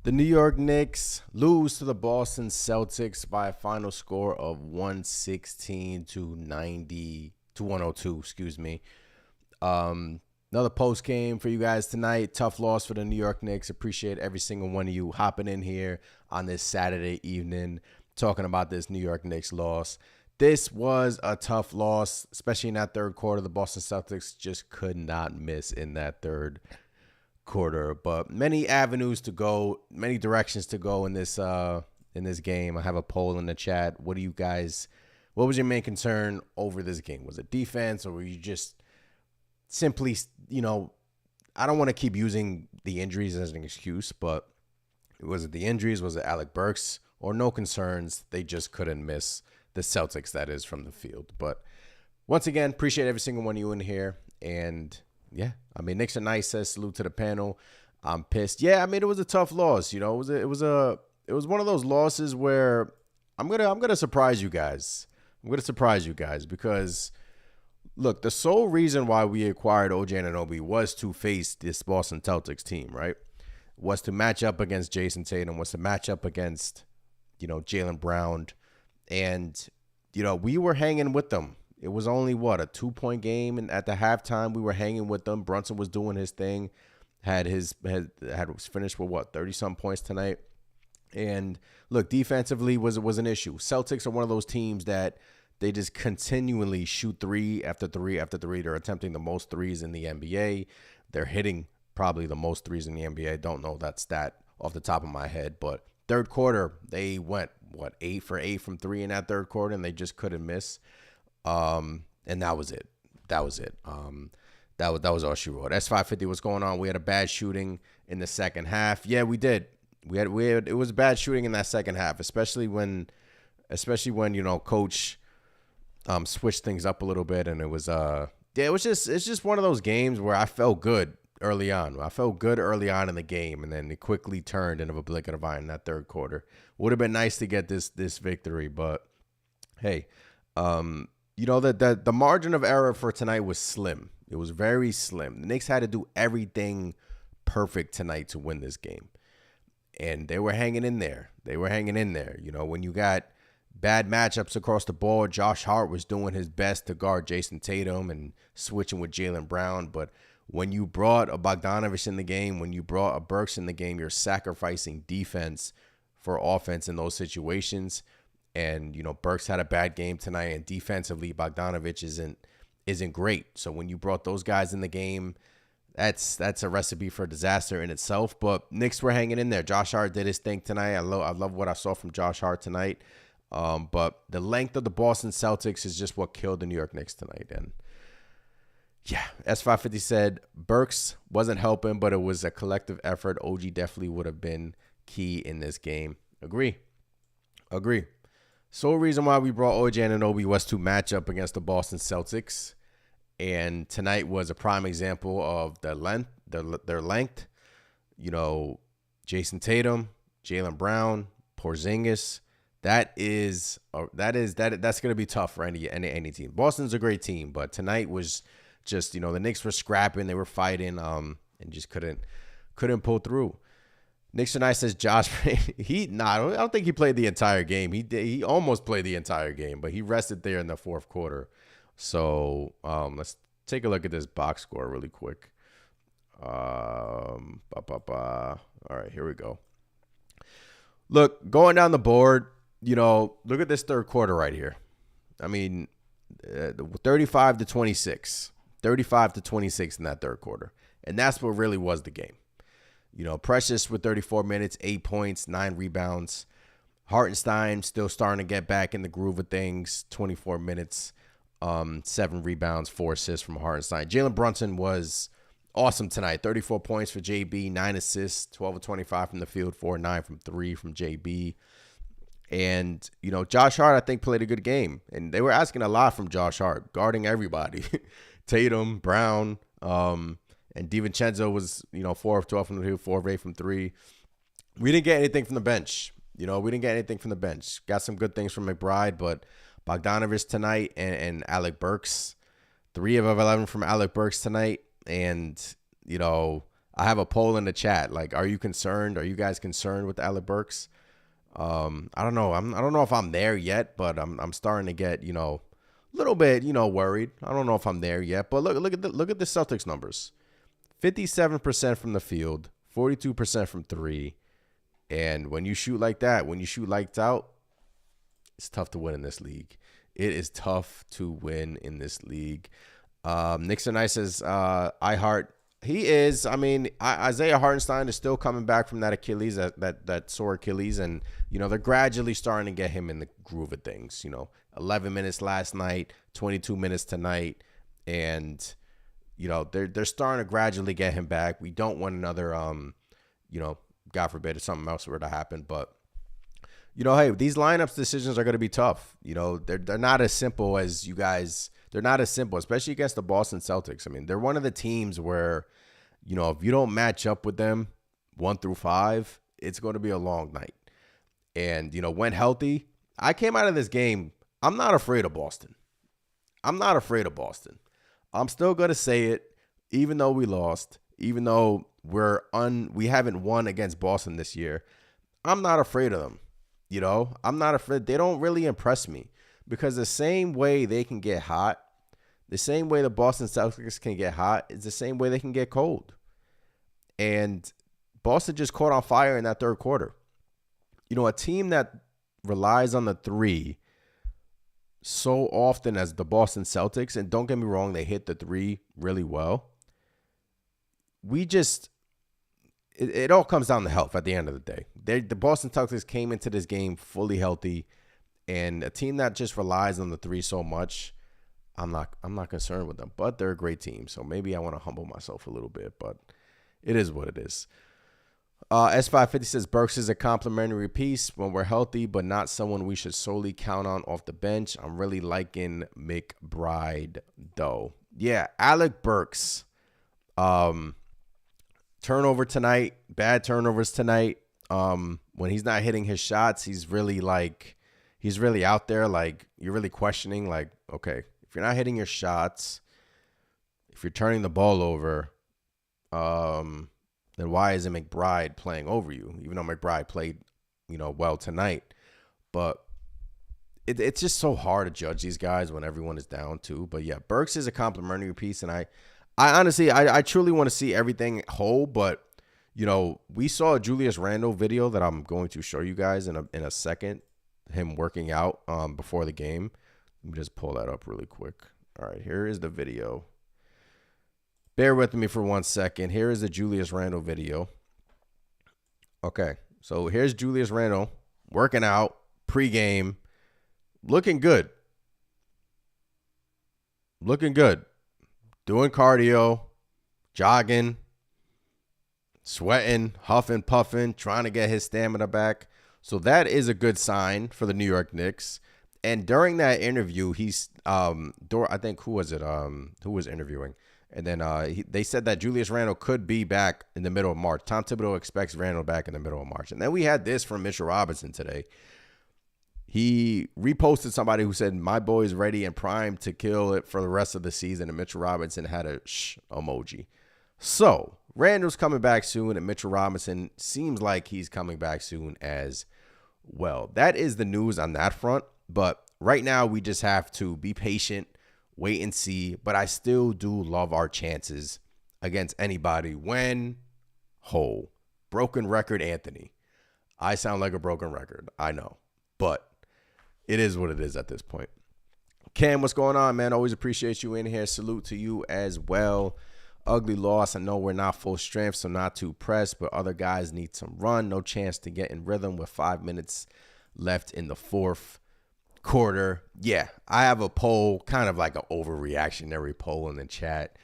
The New York Knicks lose to the Boston Celtics by a final score of 116 to 102. Excuse me. Another post game for you guys tonight. Tough loss for the New York Knicks. Appreciate every single one of you hopping in here on this Saturday evening talking about this New York Knicks loss. This was a tough loss, especially in that third quarter. The Boston Celtics just could not miss in that third quarter, but many avenues to go, many directions to go in this game. I have a poll in the chat. What was your main concern over this game? Was it defense, or were you just simply, I don't want to keep using the injuries as an excuse, but was it the injuries? Was it Alec Burks? Or no concerns? They just couldn't miss the Celtics, that is, from the field. But once again, appreciate every single one of you in here. And yeah, Knicks are nice. Says salute to the panel. I'm pissed. Yeah, it was a tough loss. It was one of those losses where I'm gonna surprise you guys. I'm gonna surprise you guys because look, the sole reason why we acquired OG Anunoby was to face this Boston Celtics team, right? Was to match up against Jason Tatum. Was to match up against Jaylen Brown, and we were hanging with them. It was only, a 2-point game, and at the halftime, we were hanging with them. Brunson was doing his thing, had finished with, 30-some points tonight. And, look, defensively was an issue. Celtics are one of those teams that they just continually shoot three after three after three. They're attempting the most threes in the NBA. They're hitting probably the most threes in the NBA. I don't know that stat off the top of my head, but third quarter, they went, 8 for 8 from three in that third quarter, and they just couldn't miss. And that was it. That was all she wrote. S550, what's going on? We had a bad shooting in the second half. Yeah, we did. It was bad shooting in that second half, especially when Coach switched things up a little bit, and it's just one of those games where I felt good early on. I felt good early on in the game, and then it quickly turned into a blink of an eye in that third quarter. Would have been nice to get this victory, but hey, the margin of error for tonight was slim. It was very slim. The Knicks had to do everything perfect tonight to win this game. And they were hanging in there. When you got bad matchups across the board, Josh Hart was doing his best to guard Jason Tatum and switching with Jaylen Brown. But when you brought a Bogdanovich in the game, when you brought a Burks in the game, you're sacrificing defense for offense in those situations. And, Burks had a bad game tonight, and defensively, Bogdanovich isn't great. So when you brought those guys in the game, that's a recipe for disaster in itself. But Knicks were hanging in there. Josh Hart did his thing tonight. I love what I saw from Josh Hart tonight. But the length of the Boston Celtics is just what killed the New York Knicks tonight. And yeah, S550 said Burks wasn't helping, but it was a collective effort. OG definitely would have been key in this game. Agree. Sole reason why we brought OG Anunoby was to match up against the Boston Celtics. And tonight was a prime example of their length. Jason Tatum, Jaylen Brown, Porzingis. That's going to be tough for any team. Boston's a great team, but tonight was just, the Knicks were scrapping, they were fighting, and just couldn't pull through. Knicks Tonight says Josh, I don't think he played the entire game. He almost played the entire game, but he rested there in the fourth quarter. So let's take a look at this box score really quick. All right, here we go. Look, going down the board, look at this third quarter right here. 35 to 26 in that third quarter. And that's what really was the game. Precious with 34 minutes, 8 points, 9 rebounds. Hartenstein still starting to get back in the groove of things, 24 minutes, 7 rebounds, 4 assists from Hartenstein. Jalen Brunson was awesome tonight. 34 points for JB, 9 assists, 12 of 25 from the field, 4 of 9 from 3 from JB. And, Josh Hart, I think, played a good game. And they were asking a lot from Josh Hart, guarding everybody. Tatum, Brown, and DiVincenzo was, 4 of 12 from the field, 4 of 8 from 3. We didn't get anything from the bench. We didn't get anything from the bench. Got some good things from McBride, but Bogdanovich tonight and Alec Burks. 3 of 11 from Alec Burks tonight. And, I have a poll in the chat. Like, are you concerned? Are you guys concerned with Alec Burks? I don't know. I don't know if I'm there yet, but I'm starting to get, a little bit, worried. I don't know if I'm there yet, but look at the Celtics numbers. 57% from the field, 42% from 3. And when you shoot like that, when you shoot lights out, it's tough to win in this league. It is tough to win in this league. Nixon Ice says, I heart. He is. I mean, Isaiah Hartenstein is still coming back from that Achilles, that sore Achilles. And, they're gradually starting to get him in the groove of things. 11 minutes last night, 22 minutes tonight. And, they're starting to gradually get him back. We don't want another, God forbid if something else were to happen. But, hey, these lineups decisions are going to be tough. They're not as simple as you guys. They're not as simple, especially against the Boston Celtics. I mean, they're one of the teams where, if you don't match up with them 1 through 5, it's going to be a long night. And, when healthy, I came out of this game. I'm not afraid of Boston. I'm not afraid of Boston. I'm still going to say it, even though we lost, even though we haven't won against Boston this year. I'm not afraid of them. I'm not afraid. They don't really impress me. Because the same way they can get hot, the same way the Boston Celtics can get hot, is the same way they can get cold. And Boston just caught on fire in that third quarter. A team that relies on the 3 so often as the Boston Celtics, and don't get me wrong, they hit the 3 really well. It all comes down to health at the end of the day. The Boston Celtics came into this game fully healthy. And a team that just relies on the 3 so much, I'm not concerned with them. But they're a great team, so maybe I want to humble myself a little bit. But it is what it is. S550 says Burks is a complimentary piece when we're healthy, but not someone we should solely count on off the bench. I'm really liking McBride though. Yeah, Alec Burks. Turnover tonight. Bad turnovers tonight. When he's not hitting his shots, he's really out there, like, you're really questioning, like, okay, if you're not hitting your shots, if you're turning the ball over, then why isn't McBride playing over you? Even though McBride played, well tonight. But it's just so hard to judge these guys when everyone is down too. But yeah, Burks is a complimentary piece, and I honestly, I truly want to see everything whole. But we saw a Julius Randle video that I'm going to show you guys in a second. Him working out before the game. Let me just pull that up really quick. All right, here is the video. Bear with me for 1 second. Here is the Julius Randle video. Okay, so here's Julius Randle working out pregame, looking good. Doing cardio, jogging, sweating, huffing, puffing, trying to get his stamina back. So that is a good sign for the New York Knicks. And during that interview, he's I think who was interviewing? And then they said that Julius Randle could be back in the middle of March. Tom Thibodeau expects Randle back in the middle of March. And then we had this from Mitchell Robinson today. He reposted somebody who said, my boy's ready and primed to kill it for the rest of the season. And Mitchell Robinson had a shh emoji. So Randle's coming back soon, and Mitchell Robinson seems like he's coming back soon as well. That is the news on that front. But right now, we just have to be patient, wait and see. But I still do love our chances against anybody when whole. Broken record, Anthony. I sound like a broken record. I know. But it is what it is at this point. Cam, what's going on, man? Always appreciate you in here. Salute to you as well. Ugly loss. I know we're not full strength, so not too pressed, but other guys need some run. No chance to get in rhythm with 5 minutes left in the fourth quarter. Yeah, I have a poll, kind of like an overreactionary poll in the chat.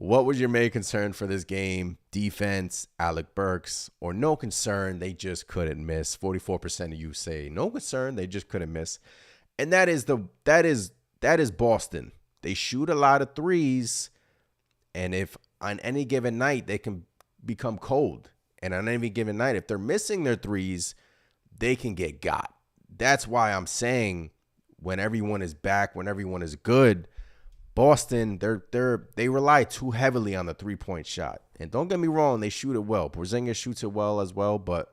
What was your main concern for this game? Defense, Alec Burks, or no concern? They just couldn't miss. 44% of you say no concern. They just couldn't miss, and that is Boston. They shoot a lot of threes, and if on any given night they can become cold, and on any given night if they're missing their threes, they can get got. That's why I'm saying when everyone is back, when everyone is good, Boston, they rely too heavily on the 3-point shot. And don't get me wrong, they shoot it well. Porzingis shoots it well as well. But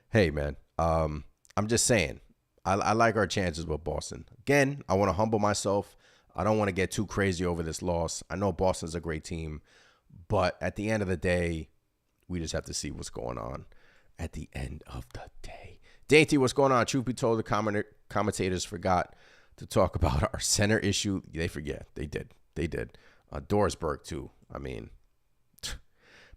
hey, man, I'm just saying, I like our chances with Boston. Again, I want to humble myself. I don't want to get too crazy over this loss. I know Boston's a great team, but at the end of the day, we just have to see what's going on at the end of the day. Dainty, what's going on? Truth be told, the commentators forgot to talk about our center issue. They forget. They did. Dorsberg, too. I mean,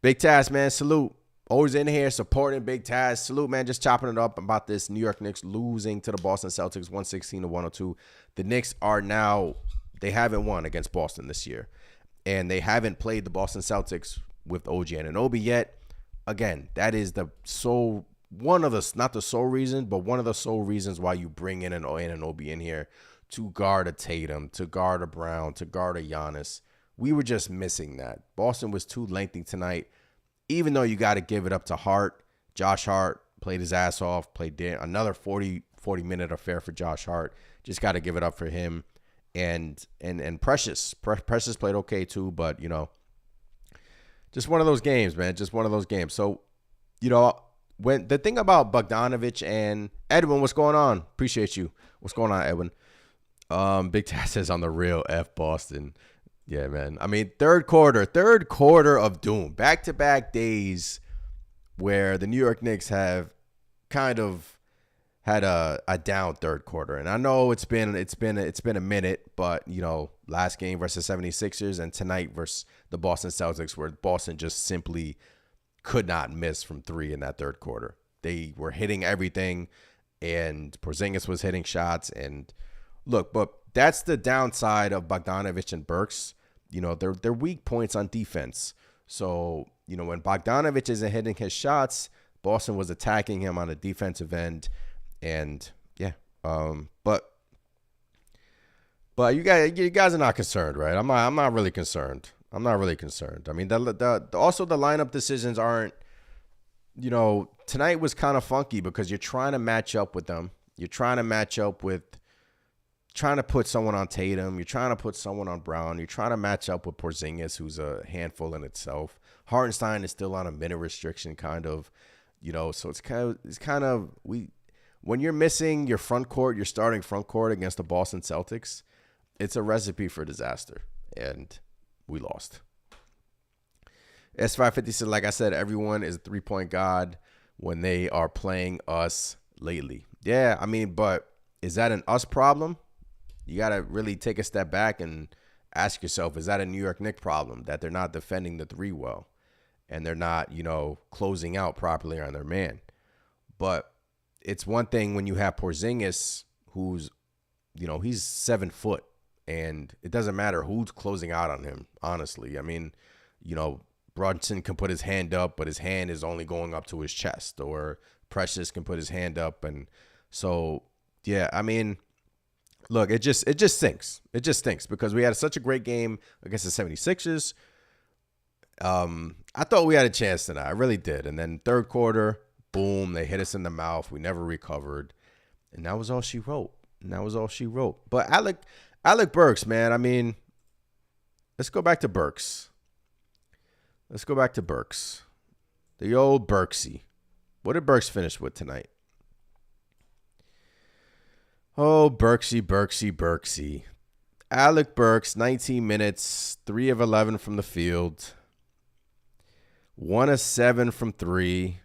Big Taz, man. Salute. Always in here supporting Big Taz. Salute, man. Just chopping it up about this New York Knicks losing to the Boston Celtics 116-102. The Knicks are now, they haven't won against Boston this year. And they haven't played the Boston Celtics with OG Anunoby yet. Again, that is one of the, not the sole reason, but one of the sole reasons why you bring in an Anunoby in here to guard a Tatum, to guard a Brown, to guard a Giannis. We were just missing that. Boston was too lengthy tonight, even though you got to give it up to Hart. Josh Hart played his ass off, played another 40-minute affair for Josh Hart. Just got to give it up for him. And Precious played okay too, but, you know, just one of those games, man. Just one of those games. So, you know, when the thing about Bogdanovich and Edwin, what's going on? Appreciate you. What's going on, Edwin? Big Taz says on the real F Boston. Yeah, man. I mean, third quarter of doom. Back-to-back days where the New York Knicks have kind of had a down third quarter. And I know it's been a minute, but, you know, last game versus 76ers and tonight versus the Boston Celtics, where Boston just simply could not miss from three in that third quarter. They were hitting everything, and Porzingis was hitting shots. And look, but that's the downside of Bogdanovich and Burks. You know, they're weak points on defense. So, you know, when Bogdanovich isn't hitting his shots, Boston was attacking him on the defensive end. And yeah, but you guys are not concerned, right? I'm not really concerned. I mean, also the lineup decisions aren't, you know, tonight was kind of funky because you're trying to match up with them. You're trying to put someone on Tatum. You're trying to put someone on Brown. You're trying to match up with Porzingis, who's a handful in itself. Hartenstein is still on a minute restriction, kind of, you know, so it's kind of when you're missing your front court, your starting front court against the Boston Celtics, it's a recipe for disaster, and we lost. S550 said, like I said, everyone is a three-point god when they are playing us lately. Yeah, I mean, but is that an us problem? You got to really take a step back and ask yourself, is that a New York Knicks problem, that they're not defending the three well and they're not, you know, closing out properly on their man? But it's one thing when you have Porzingis, who's, you know, he's 7 foot, and it doesn't matter who's closing out on him, honestly. I mean, you know, Brunson can put his hand up, but his hand is only going up to his chest, or Precious can put his hand up. And so, yeah, I mean, look, it just stinks. It just stinks because we had such a great game against the 76ers. I thought we had a chance tonight. I really did. And then third quarter, boom, they hit us in the mouth. We never recovered. And that was all she wrote. But Alec Burks, man, I mean, let's go back to Burks. The old Burksy. What did Burks finish with tonight? Oh, Burksy. Alec Burks, 19 minutes, 3 of 11 from the field, 1 of 7 from 3,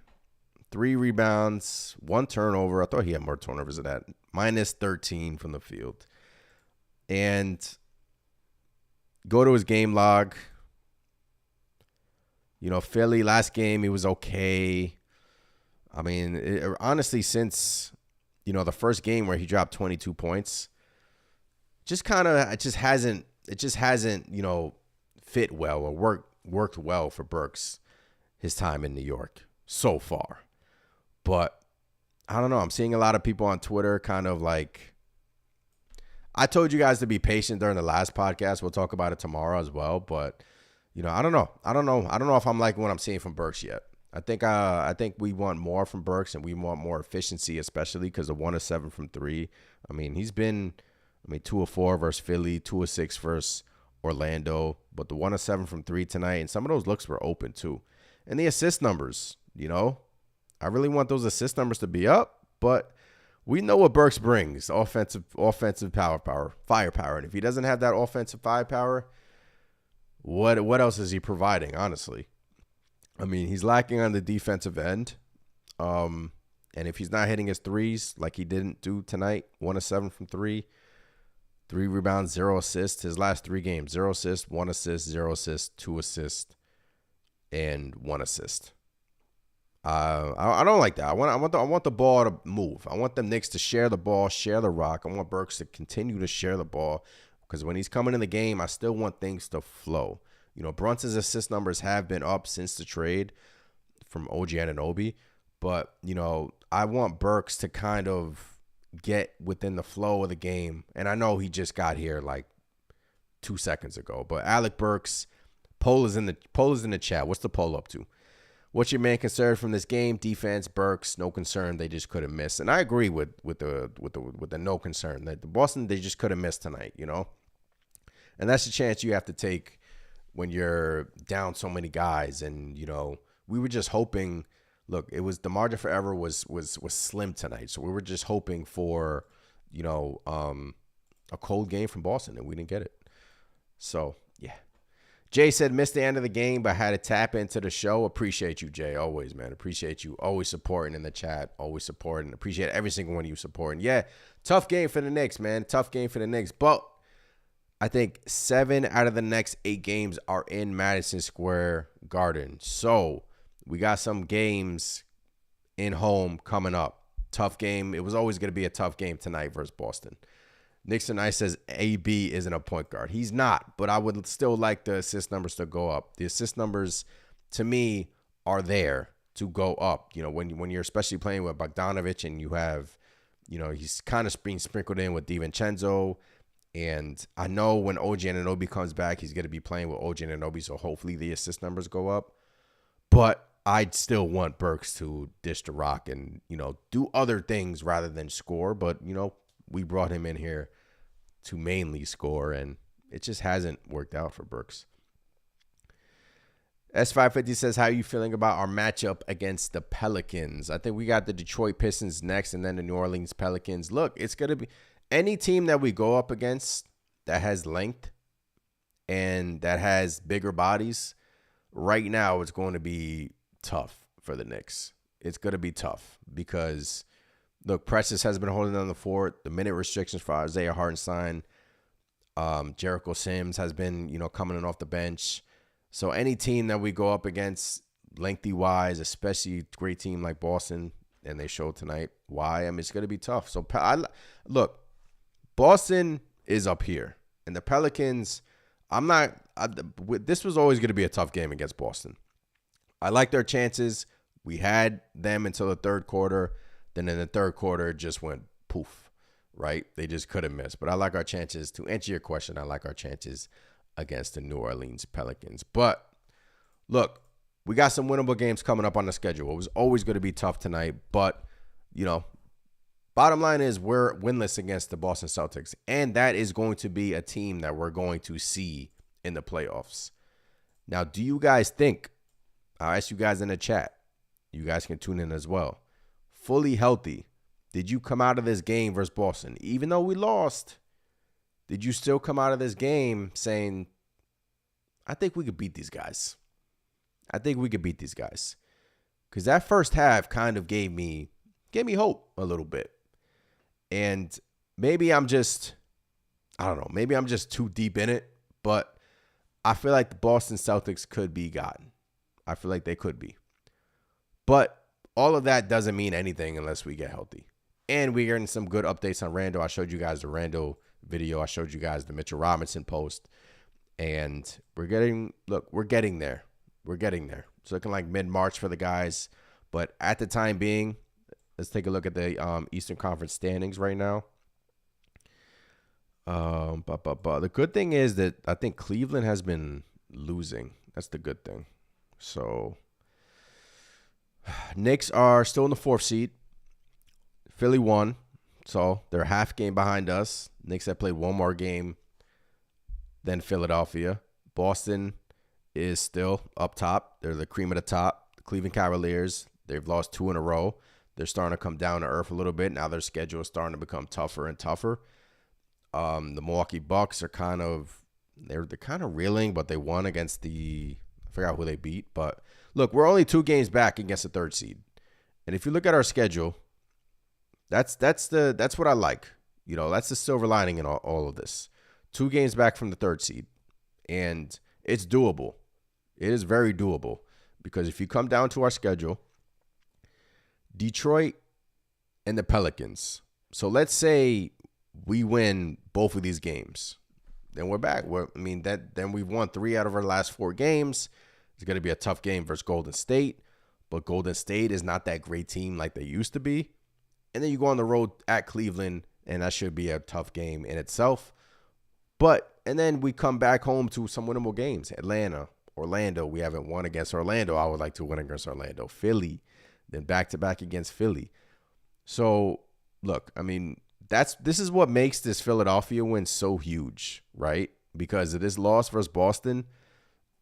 3 rebounds, 1 turnover. I thought he had more turnovers than that. Minus 13 from the field. And go to his game log. You know, Philly, last game, he was okay. I mean, honestly, since, you know, the first game where he dropped 22 points, it just hasn't, you know, fit well or worked well for Burks his time in New York so far. But I don't know. I'm seeing a lot of people on Twitter kind of like, I told you guys to be patient during the last podcast. We'll talk about it tomorrow as well. But, I don't know. I don't know if I'm liking what I'm seeing from Burks yet. I think we want more from Burks, and we want more efficiency, especially because the 1 of 7 from 3. I mean, he's been 2 of 4 versus Philly, 2 of 6 versus Orlando, but the 1 of 7 from 3 tonight, and some of those looks were open too. And the assist numbers, I really want those assist numbers to be up, but we know what Burks brings: offensive firepower. And if he doesn't have that offensive firepower, what else is he providing, honestly? I mean, he's lacking on the defensive end. And if he's not hitting his threes like he didn't do tonight, 1 of 7 from 3, 3 rebounds, 0 assists. His last 3 games, 0 assists, 1 assist, 0 assists, 2 assists, and 1 assist. I don't like that. I want the ball to move. I want the Knicks to share the ball, share the rock. I want Burks to continue to share the ball, because when he's coming in the game, I still want things to flow. Brunson's assist numbers have been up since the trade from OG Anunoby, but, I want Burks to kind of get within the flow of the game. And I know he just got here like 2 seconds ago, but Alec Burks, poll is in the chat. What's the poll up to? What's your main concern from this game? Defense, Burks, no concern. They just couldn't miss. And I agree with the no concern. The Boston, they just couldn't miss tonight, And that's the chance you have to take when you're down so many guys. And, we were just hoping, look, it was the margin for error was slim tonight. So we were just hoping for, a cold game from Boston, and we didn't get it. So, yeah. Jay said, missed the end of the game, but had to tap into the show. Appreciate you, Jay. Always, man. Appreciate you. Always supporting in the chat. Always supporting. Appreciate every single one of you supporting. Yeah, tough game for the Knicks, man. Tough game for the Knicks. But I think 7 out of the next 8 games are in Madison Square Garden. So we got some games in home coming up. Tough game. It was always going to be a tough game tonight versus Boston. Nixon Ice says AB isn't a point guard. He's not, but I would still like the assist numbers to go up. The assist numbers, to me, are there to go up. When you're especially playing with Bogdanovich and you have, he's kind of being sprinkled in with DiVincenzo. And I know when OG Anunoby comes back, he's going to be playing with OG Anunoby, so hopefully the assist numbers go up. But I'd still want Burks to dish the rock and, do other things rather than score. But, we brought him in here to mainly score, and it just hasn't worked out for Burks. S550 says, how are you feeling about our matchup against the Pelicans? I think we got the Detroit Pistons next and then the New Orleans Pelicans. Look, it's going to be any team that we go up against that has length and that has bigger bodies. Right now, it's going to be tough for the Knicks. It's going to be tough because, look, Precious has been holding down the fort. The minute restrictions for Isaiah Hartenstein. Jericho Sims has been, coming in off the bench. So any team that we go up against, lengthy-wise, especially a great team like Boston, and they showed tonight why, it's going to be tough. So, look, Boston is up here. And the Pelicans, this was always going to be a tough game against Boston. I like their chances. We had them until the third quarter. Then in the third quarter, it just went poof, right? They just couldn't miss. But I like our chances. To answer your question, I like our chances against the New Orleans Pelicans. But, look, we got some winnable games coming up on the schedule. It was always going to be tough tonight. But, bottom line is we're winless against the Boston Celtics. And that is going to be a team that we're going to see in the playoffs. Now, do you guys think, I'll ask you guys in the chat, you guys can tune in as well, fully healthy, did you come out of this game versus Boston, even though we lost, did you still come out of this game saying, I think we could beat these guys? I think we could beat these guys. Because that first half kind of gave me hope a little bit. And maybe I'm just too deep in it, but I feel like the Boston Celtics could be gotten. I feel like they could be. But all of that doesn't mean anything unless we get healthy. And we're getting some good updates on Randall. I showed you guys the Randall video. I showed you guys the Mitchell Robinson post. And we're getting there. We're getting there. It's looking like mid-March for the guys. But at the time being, let's take a look at the Eastern Conference standings right now. The good thing is that I think Cleveland has been losing. That's the good thing. So Knicks are still in the 4th seed. Philly won, so they're half game behind us. Knicks have played one more game than Philadelphia. Boston is still up top. They're the cream of the top. The Cleveland Cavaliers, they've lost 2 in a row. They're starting to come down to earth a little bit. Now their schedule is starting to become tougher and tougher. The Milwaukee Bucks are kind of reeling, but they won against I forgot who they beat. But look, we're only 2 games back against the 3rd seed. And if you look at our schedule, that's what I like. That's the silver lining in all of this. 2 games back from the 3rd seed. And it's doable. It is very doable. Because if you come down to our schedule, Detroit and the Pelicans. So let's say we win both of these games. Then we're back. Then we've won 3 out of our last 4 games. It's going to be a tough game versus Golden State. But Golden State is not that great team like they used to be. And then you go on the road at Cleveland, and that should be a tough game in itself. And then we come back home to some winnable games. Atlanta, Orlando. We haven't won against Orlando. I would like to win against Orlando. Philly. Then back-to-back against Philly. So, look, this is what makes this Philadelphia win so huge, right? Because of this loss versus Boston,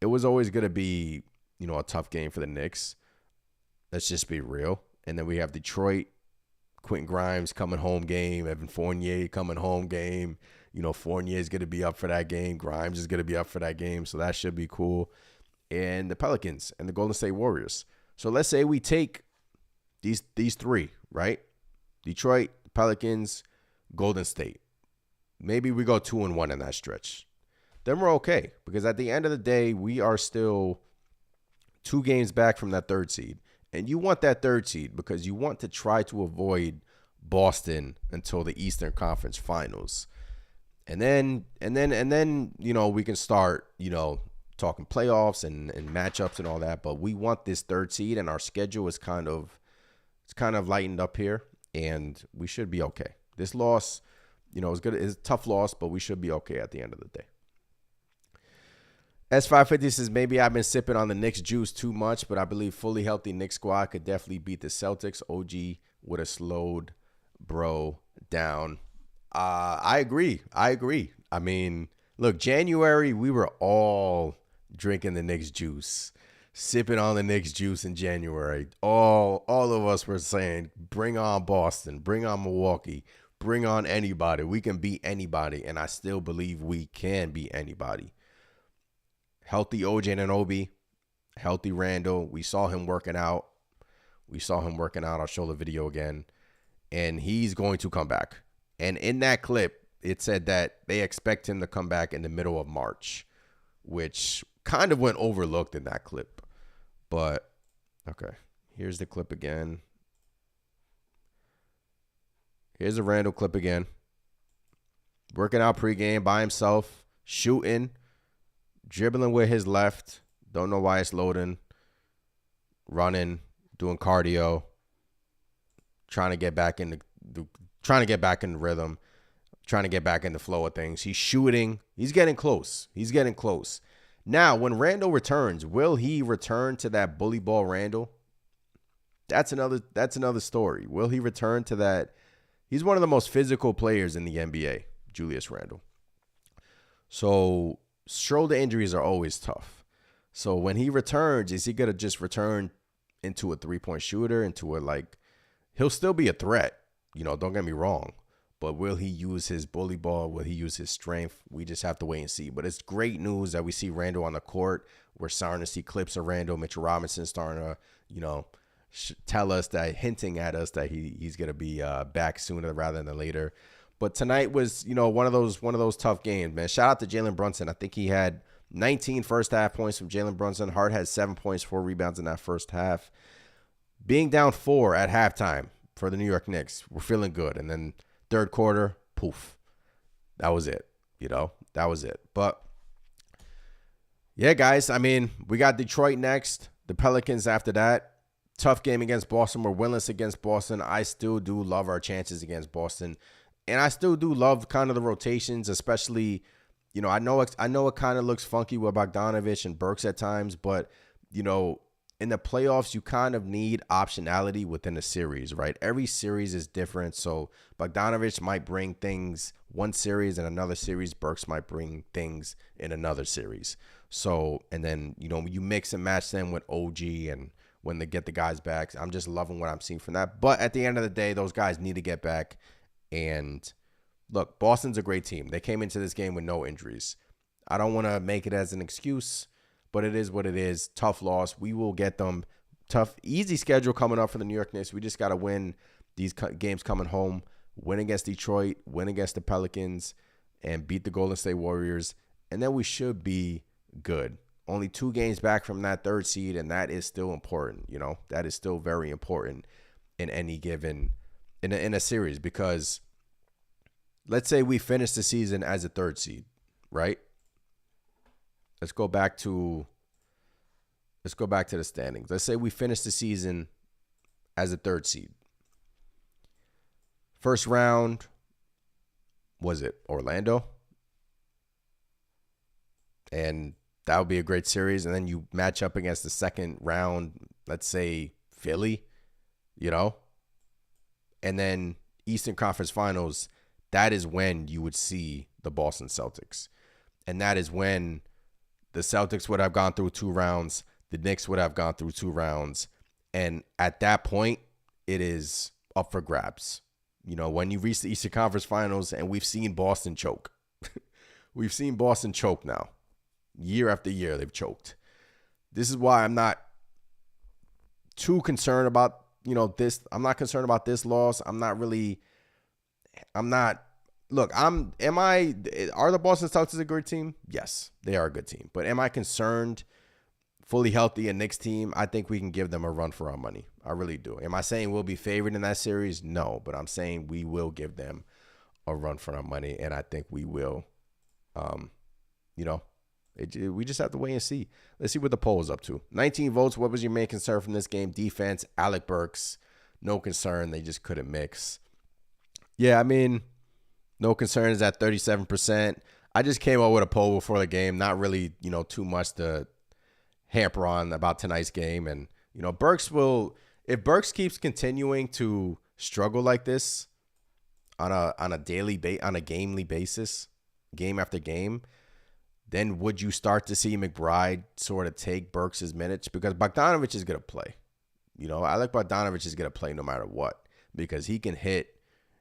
it was always going to be, a tough game for the Knicks. Let's just be real. And then we have Detroit, Quentin Grimes coming home game, Evan Fournier coming home game. Fournier is going to be up for that game. Grimes is going to be up for that game, so that should be cool. And the Pelicans and the Golden State Warriors. So let's say we take these 3, right? Detroit, Pelicans, Golden State. Maybe we go 2-1 in that stretch. Then we're okay, because at the end of the day, we are still 2 games back from that 3rd seed. And you want that 3rd seed because you want to try to avoid Boston until the Eastern Conference Finals. And then we can start, talking playoffs and matchups and all that. But we want this 3rd seed, and our schedule is kind of lightened up here, and we should be okay. This loss, is good. It's a tough loss, but we should be okay at the end of the day. S550 says, maybe I've been sipping on the Knicks juice too much, but I believe fully healthy Knicks squad could definitely beat the Celtics. OG would have slowed bro down. I agree. Look, January, we were all drinking the Knicks juice, sipping on the Knicks juice in January. All of us were saying, bring on Boston, bring on Milwaukee, bring on anybody. We can beat anybody, and I still believe we can beat anybody. Healthy OJ Anunoby, healthy Randall. We saw him working out. I'll show the video again. And he's going to come back. And in that clip, it said that they expect him to come back in the middle of March, which kind of went overlooked in that clip. But, okay, here's the clip again. Here's a Randall clip again. Working out pregame by himself, shooting, dribbling with his left. Don't know why it's loading. Running, doing cardio, trying to get back in the rhythm, trying to get back in the flow of things. He's shooting. He's getting close. Now, when Randall returns, will he return to that bully ball Randall? That's another story. Will he return to that? He's one of the most physical players in the NBA, Julius Randle. So shoulder injuries are always tough. So when he returns, is he going to just return into a three-point shooter, he'll still be a threat, don't get me wrong. But will he use his bully ball? Will he use his strength? We just have to wait and see. But it's great news that we see Randall on the court. We're starting to see clips of Randall. Mitchell Robinson starting to, tell us that, hinting at us that he's going to be back sooner rather than later. But tonight was, one of those tough games, man. Shout out to Jalen Brunson. I think he had 19 first half points from Jalen Brunson. Hart had 7 points, 4 rebounds in that first half. Being down 4 at halftime for the New York Knicks, we're feeling good. And then third quarter, poof. That was it. That was it. But Yeah, guys. I mean, we got Detroit next, the Pelicans after that. Tough game against Boston. We're winless against Boston. I still do love our chances against Boston. And I still do love kind of the rotations, especially, I know it kind of looks funky with Bogdanovich and Burks at times, but, in the playoffs, you kind of need optionality within a series, right? Every series is different. So Bogdanovich might bring things one series, and another series, Burks might bring things in another series. So, and then, you mix and match them with OG and when they get the guys back. I'm just loving what I'm seeing from that. But at the end of the day, those guys need to get back. And look, Boston's a great team. They came into this game with no injuries. I don't want to make it as an excuse, but it is what it is. Tough loss. We will get them. Tough, easy schedule coming up for the New York Knicks. We just got to win these games coming home. Win against Detroit, win against the Pelicans, and beat the Golden State Warriors. And then we should be good. Only 2 games back from that 3rd seed, and that is still important. That is still very important in any given in a series, because let's say we finish the season as a 3rd seed, right? Let's go back to the standings. Let's say we finish the season as a 3rd seed. First round, was it Orlando? And that would be a great series. And then you match up against the second round, let's say Philly, and then Eastern Conference Finals. That is when you would see the Boston Celtics. And that is when the Celtics would have gone through 2 rounds. The Knicks would have gone through 2 rounds. And at that point, it is up for grabs. When you reach the Eastern Conference Finals, and we've seen Boston choke. We've seen Boston choke now. Year after year, they've choked. This is why I'm not too concerned about, this. I'm not concerned about this loss. Are the Boston Celtics a good team? Yes, they are a good team. But am I concerned, fully healthy, a Knicks team? I think we can give them a run for our money. I really do. Am I saying we'll be favored in that series? No, but I'm saying we will give them a run for our money, and I think we will, we just have to wait and see. Let's see what the poll is up to. 19 votes. What was your main concern from this game? Defense. Alec Burks. No concern. They just couldn't mix. Yeah, I mean, no concern is at 37%. I just came up with a poll before the game. Not really, too much to hamper on about tonight's game. And, Burks will, if Burks keeps continuing to struggle like this on a gamely basis, game after game, then would you start to see McBride sort of take Burks' minutes? Because Bogdanovich is going to play. Alec Bogdanovich is going to play no matter what, because he can hit.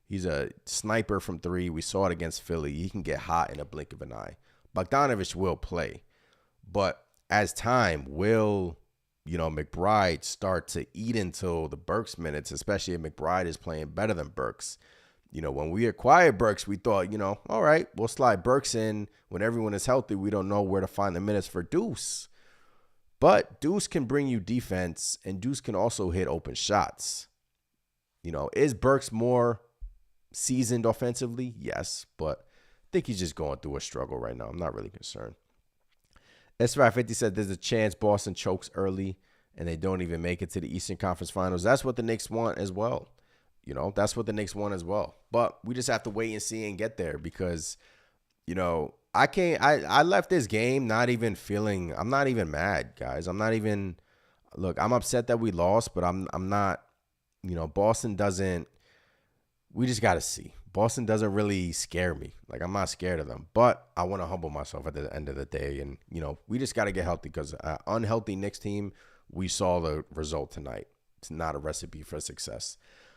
He's a sniper from 3. We saw it against Philly. He can get hot in a blink of an eye. Bogdanovich will play. But as time, will, McBride start to eat into the Burks minutes, especially if McBride is playing better than Burks? When we acquired Burks, we thought, all right, we'll slide Burks in when everyone is healthy. We don't know where to find the minutes for Deuce. But Deuce can bring you defense, and Deuce can also hit open shots. Is Burks more seasoned offensively? Yes, but I think he's just going through a struggle right now. I'm not really concerned. S550 said there's a chance Boston chokes early and they don't even make it to the Eastern Conference Finals. That's what the Knicks want as well. That's what the Knicks want as well. But we just have to wait and see and get there, because, I left this game not even feeling, I'm not even mad, guys. I'm upset that we lost, but I'm not, Boston doesn't, we just got to see. Boston doesn't really scare me. I'm not scared of them, but I want to humble myself at the end of the day. And, we just got to get healthy, because an unhealthy Knicks team, we saw the result tonight. It's not a recipe for success.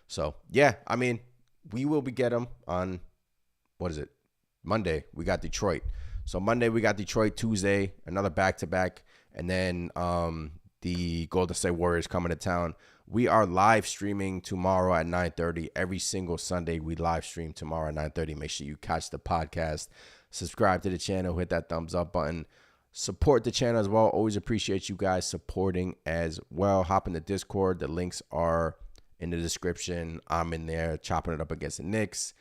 So, yeah, I mean, we will get them on, Monday. We got Detroit. So, Monday we got Detroit. Tuesday, another back-to-back. And then the Golden State Warriors coming to town. We are live streaming tomorrow at 9:30. Every single Sunday, we live stream tomorrow at 9:30. Make sure you catch the podcast. Subscribe to the channel. Hit that thumbs up button. Support the channel as well. Always appreciate you guys supporting as well. Hop in the Discord. The links are in the description. I'm in there chopping it up against the Knicks.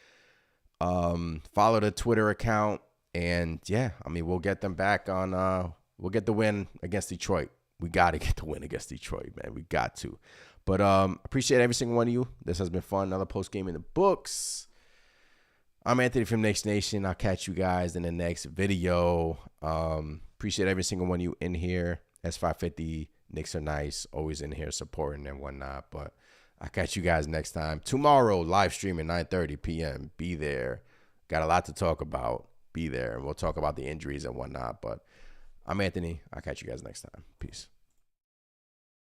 Follow the Twitter account. And, yeah, I mean, we'll get them back on we'll get the win against Detroit. We got to get the win against Detroit, man. We got to. But appreciate every single one of you. This has been fun. Another post game in the books. I'm Anthony from Knicks Nation. I'll catch you guys in the next video. Appreciate every single one of you in here. S550, Knicks are nice. Always in here supporting and whatnot. But I'll catch you guys next time. Tomorrow, live streaming 9:30 p.m. Be there. Got a lot to talk about. Be there. And we'll talk about the injuries and whatnot. But I'm Anthony. I'll catch you guys next time. Peace.